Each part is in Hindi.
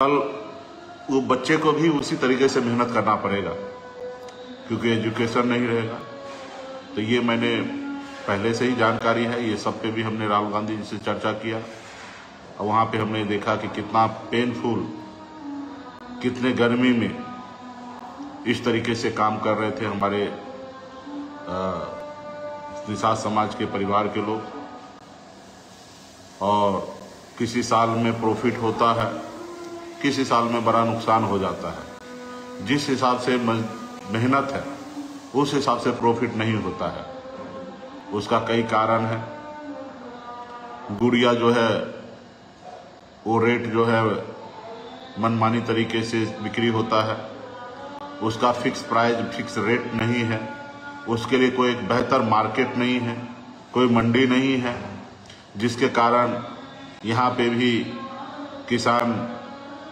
कल वो बच्चे को भी उसी तरीके से मेहनत करना पड़ेगा क्योंकि एजुकेशन नहीं रहेगा। तो ये मैंने पहले से ही जानकारी है, ये सब पे भी हमने राहुल गांधी जी से चर्चा किया और वहाँ पे हमने देखा कि कितना पेनफुल, कितने गर्मी में इस तरीके से काम कर रहे थे हमारे निषाद समाज के परिवार के लोग। और किसी साल में प्रॉफिट होता है, किसी साल में बड़ा नुकसान हो जाता है। जिस हिसाब से मेहनत है उस हिसाब से प्रॉफिट नहीं होता है। उसका कई कारण है। गुड़िया जो है वो रेट जो है मनमानी तरीके से बिक्री होता है, उसका फिक्स प्राइस, फिक्स रेट नहीं है, उसके लिए कोई एक बेहतर मार्केट नहीं है, कोई मंडी नहीं है, जिसके कारण यहाँ पे भी किसान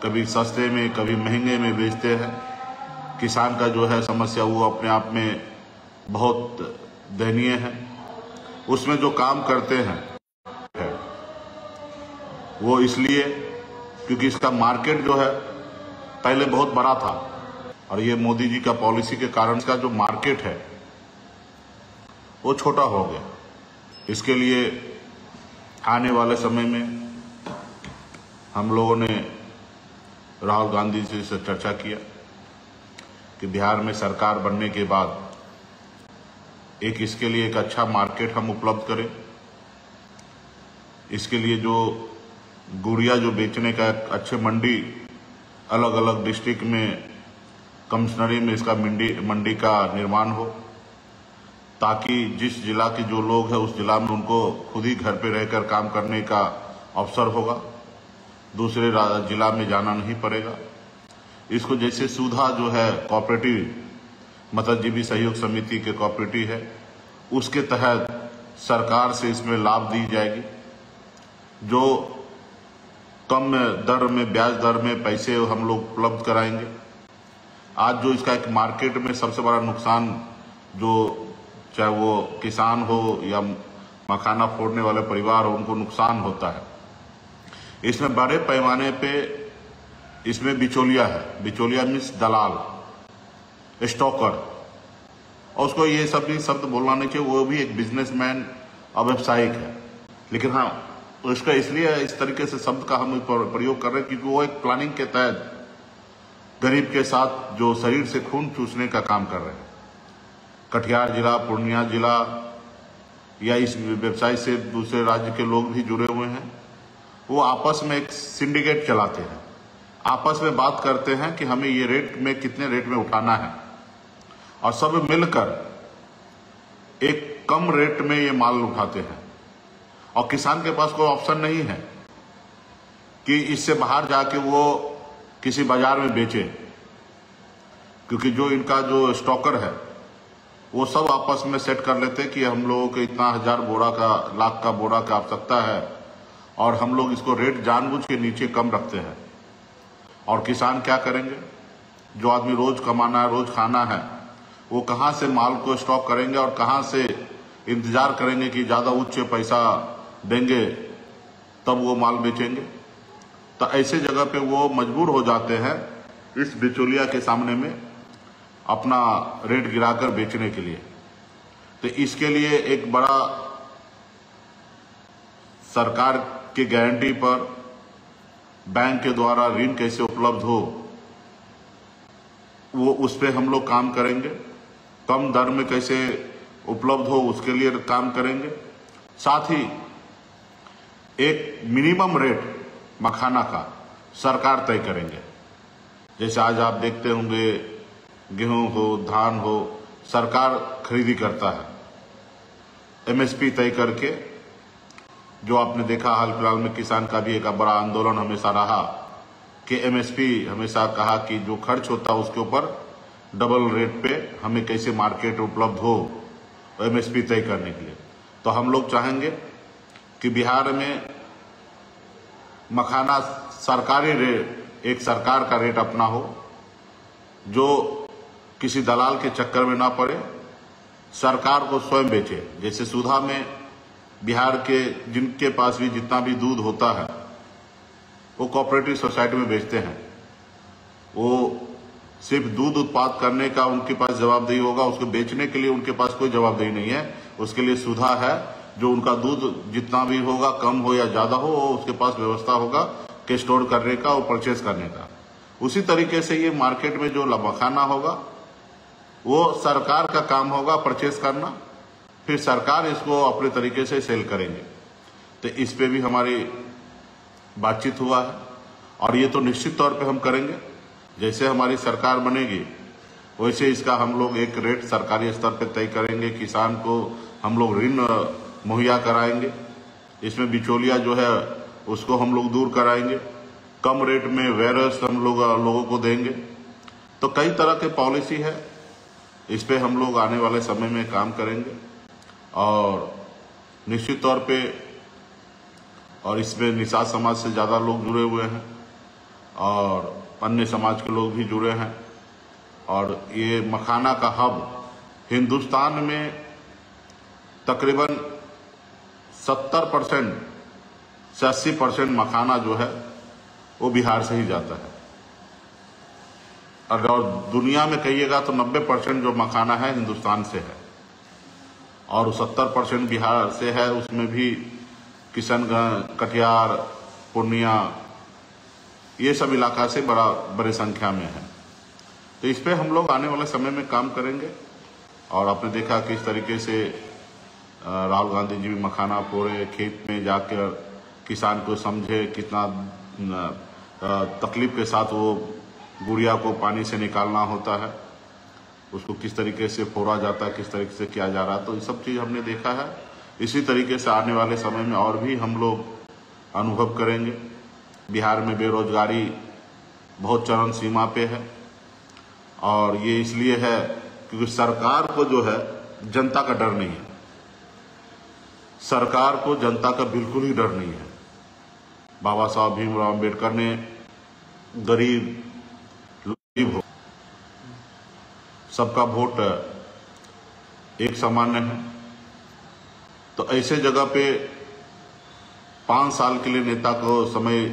कभी सस्ते में कभी महंगे में बेचते हैं। किसान का जो है समस्या वो अपने आप में बहुत दयनीय है। उसमें जो काम करते हैं वो इसलिए क्योंकि इसका मार्केट जो है पहले बहुत बड़ा था और ये मोदी जी का पॉलिसी के कारण इसका जो मार्केट है वो छोटा हो गया। इसके लिए आने वाले समय में हम लोगों ने राहुल गांधी जी से चर्चा किया कि बिहार में सरकार बनने के बाद एक इसके लिए एक अच्छा मार्केट हम उपलब्ध करें। इसके लिए जो गुड़िया जो बेचने का अच्छे मंडी अलग अलग डिस्ट्रिक्ट में कमिश्नरी में इसका मंडी का निर्माण हो, ताकि जिस जिला के जो लोग हैं उस जिला में उनको खुद ही घर पे रहकर काम करने का अवसर होगा, दूसरे जिला में जाना नहीं पड़ेगा। इसको जैसे सुधा जो है कोऑपरेटिव मत्स्यजीवी सहयोग समिति के कोऑपरेटिव है, उसके तहत सरकार से इसमें लाभ दी जाएगी। जो कम दर में, ब्याज दर में पैसे हम लोग उपलब्ध कराएंगे। आज जो इसका एक मार्केट में सबसे बड़ा नुकसान, जो चाहे वो किसान हो या मखाना फोड़ने वाले परिवार हो, उनको नुकसान होता है। इसमें बड़े पैमाने पे इसमें बिचौलिया है। बिचौलिया मीन्स दलाल, स्टॉकर। और उसको ये सब भी शब्द बोलना नहीं चाहिए, वो भी एक बिजनेसमैन और व्यावसायिक है। लेकिन हाँ, उसका इसलिए इस तरीके से शब्द का हम प्रयोग कर रहे हैं क्योंकि वो एक प्लानिंग के तहत गरीब के साथ जो शरीर से खून चूसने का काम कर रहे हैं। कटिहार जिला, पूर्णिया जिला या इस व्यवसाय से दूसरे राज्य के लोग भी जुड़े हुए हैं। वो आपस में एक सिंडिकेट चलाते हैं, आपस में बात करते हैं कि हमें ये रेट में कितने रेट में उठाना है, और सब मिलकर एक कम रेट में ये माल उठाते हैं। और किसान के पास कोई ऑप्शन नहीं है कि इससे बाहर जाके वो किसी बाजार में बेचे, क्योंकि जो इनका जो स्टॉकर है वो सब आपस में सेट कर लेते हैं कि हम लोगों को इतना 1000 बोरा का, लाख का बोरा का आवश्यकता है और हम लोग इसको रेट जानबूझ के नीचे कम रखते हैं। और किसान क्या करेंगे? जो आदमी रोज कमाना है, रोज खाना है, वो कहाँ से माल को स्टॉक करेंगे और कहाँ से इंतजार करेंगे कि ज्यादा उच्च पैसा देंगे तब वो माल बेचेंगे। तो ऐसे जगह पे वो मजबूर हो जाते हैं इस बिचौलिया के सामने में अपना रेट गिराकर बेचने के लिए। तो इसके लिए एक बड़ा सरकार की गारंटी पर बैंक के द्वारा ऋण कैसे उपलब्ध हो, वो उस पे हम लोग काम करेंगे। कम दर में कैसे उपलब्ध हो उसके लिए काम करेंगे। साथ ही एक मिनिमम रेट मखाना का सरकार तय करेंगे। जैसे आज आप देखते होंगे गेहूं हो, धान हो, सरकार खरीदी करता है एमएसपी तय करके। जो आपने देखा हाल फिलहाल में किसान का भी एक बड़ा आंदोलन हमेशा रहा कि एमएसपी हमेशा कहा कि जो खर्च होता है उसके ऊपर डबल रेट पे हमें कैसे मार्केट उपलब्ध हो, एमएसपी तय करने के लिए। तो हम लोग चाहेंगे कि बिहार में मखाना सरकारी रेट, एक सरकार का रेट अपना हो, जो किसी दलाल के चक्कर में ना पड़े, सरकार को स्वयं बेचे। जैसे सुधा में बिहार के जिनके पास भी जितना भी दूध होता है वो कोऑपरेटिव सोसाइटी में बेचते हैं। वो सिर्फ दूध उत्पाद करने का उनके पास जवाबदेही होगा, उसको बेचने के लिए उनके पास कोई जवाबदेही नहीं है। उसके लिए सुधा है, जो उनका दूध जितना भी होगा, कम हो या ज्यादा हो, उसके पास व्यवस्था होगा कि स्टोर करने का और परचेज करने का। उसी तरीके से ये मार्केट में जो मखाना होगा वो सरकार का काम होगा परचेज करना, फिर सरकार इसको अपने तरीके से सेल करेंगे। तो इस पे भी हमारी बातचीत हुआ है और ये तो निश्चित तौर पे हम करेंगे। जैसे हमारी सरकार बनेगी वैसे इसका हम लोग एक रेट सरकारी स्तर पे तय करेंगे। किसान को हम लोग ऋण मुहैया कराएंगे, इसमें बिचौलिया जो है उसको हम लोग दूर कराएंगे, कम रेट में वेयरस हम लोगों को देंगे। तो कई तरह के पॉलिसी है, इस पे हम लोग आने वाले समय में काम करेंगे और निश्चित तौर पे, और इसमें निषाद समाज से ज्यादा लोग जुड़े हुए हैं और अन्य समाज के लोग भी जुड़े हैं। और ये मखाना का हब हिंदुस्तान में तकरीबन 70% से 80% मखाना जो है वो बिहार से ही जाता है। और दुनिया में कहिएगा तो 90% जो मखाना है हिंदुस्तान से है और 70% बिहार से है। उसमें भी किशनगंज, कटिहार, पूर्णिया, ये सब इलाका से बड़े संख्या में है। तो इस पे हम लोग आने वाले समय में काम करेंगे। और आपने देखा किस तरीके से राहुल गांधी जी भी मखाना पूरे खेत में जाकर किसान को समझे, कितना तकलीफ के साथ वो गुड़िया को पानी से निकालना होता है, उसको किस तरीके से फोड़ा जाता है, किस तरीके से किया जा रहा है। तो ये सब चीज हमने देखा है। इसी तरीके से आने वाले समय में और भी हम लोग अनुभव करेंगे। बिहार में बेरोजगारी बहुत चरम सीमा पे है और ये इसलिए है क्योंकि सरकार को जो है जनता का डर नहीं है। सरकार को जनता का बिल्कुल ही डर नहीं है। बाबा साहब भीमराव अम्बेडकर ने गरीब हो, सबका वोट एक सामान्य है। तो ऐसे जगह पे 5 साल के लिए नेता को समय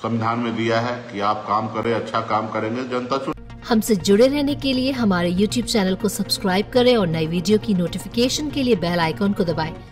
संविधान में दिया है कि आप काम करें, अच्छा काम करेंगे, जनता चुन। हमसे जुड़े रहने के लिए हमारे YouTube चैनल को सब्सक्राइब करें और नई वीडियो की नोटिफिकेशन के लिए बेल आइकॉन को दबाएं।